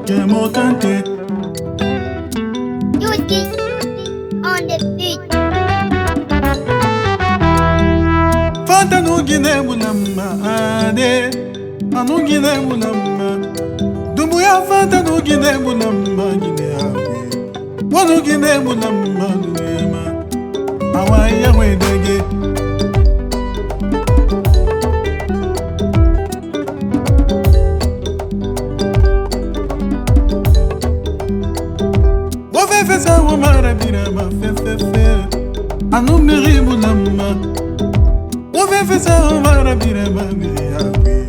Jamo Kante. Yuki on the beat. Fanta no gine mulama ade, anu gine mulama. Dumbuya fanta no gine mulama gine awe. Wanu gine mulama dunema. Awaya wedege. Fesa wo mara birama fe anu miri mulama wo fesa wo mara birama yawe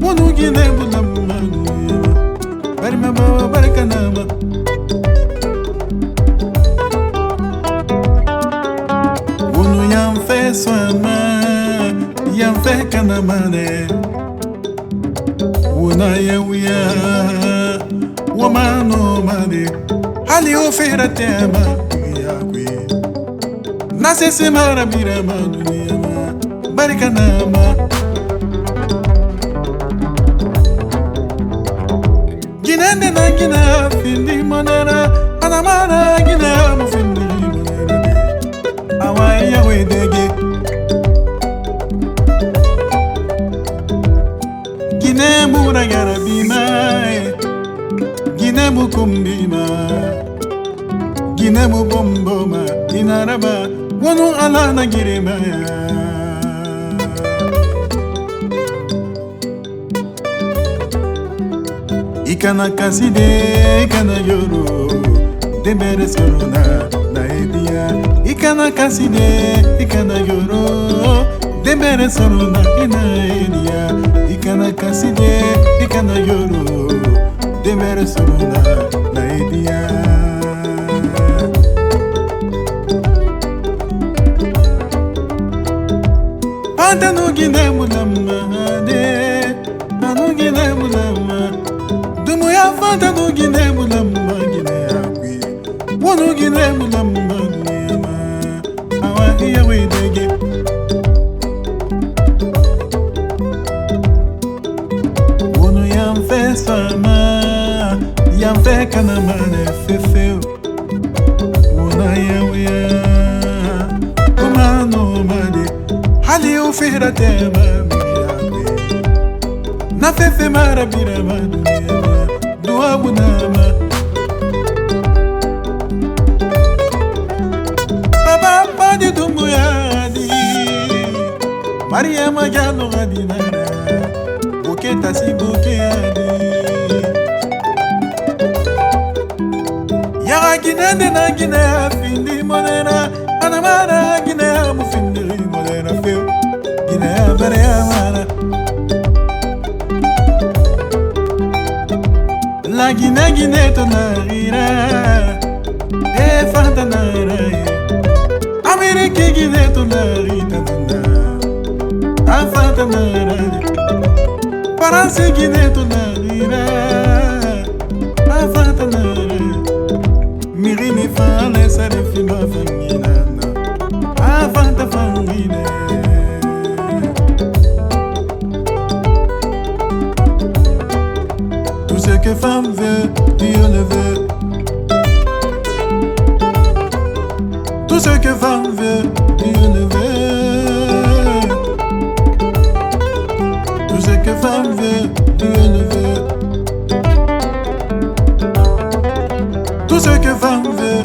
wonu gine mulama barma bawa barkanama wonu yam fe swama yam fe kanamane wona yawiya wo mano made Ali ofera tema yakwe Nase semara birama duniyama Barikanama Ginende na gina findi monera Anamara gina mufindi monera Awaya wedege Gine mura garabima Gine mukumbima Gine mu bomboma inaraba wonu alana girema Ikana kaside ikana yoro debere sorona na edia Ikana kaside ikana yoro debere sorona ina edia Ikana kaside ikana yoro debere sorona na edia Fanta no gine mulama de, anu gine mulama. Dumuya fanta no gine mulama gine akwi, wonu gine mulama dunema. Awa iya wedege. Wonu yam fe sama, yam fe kanamane fefeo. Wona yawiya, kumano made. Ali ofera tema yawe Na fefe mara birama duniyama Dua bunama Baba padi dumbu yadi Maria magalo adinara Buketa si buke yadi Yaga ginende na gine findi monera Anamara gine mufindi monera feo Gine bare amara La gine to narira E fanta nara Amerike gine to narita dunda A fanta nara Paranse gine to narira A fanta nara Mirini fale sare fima fangina A fanta fangine Tout ce que femme veut, Dieu le veut. Tout ce que femme veut, Dieu le veut. Tout ce que femme veut, Dieu le veut. Tout ce que femme veut,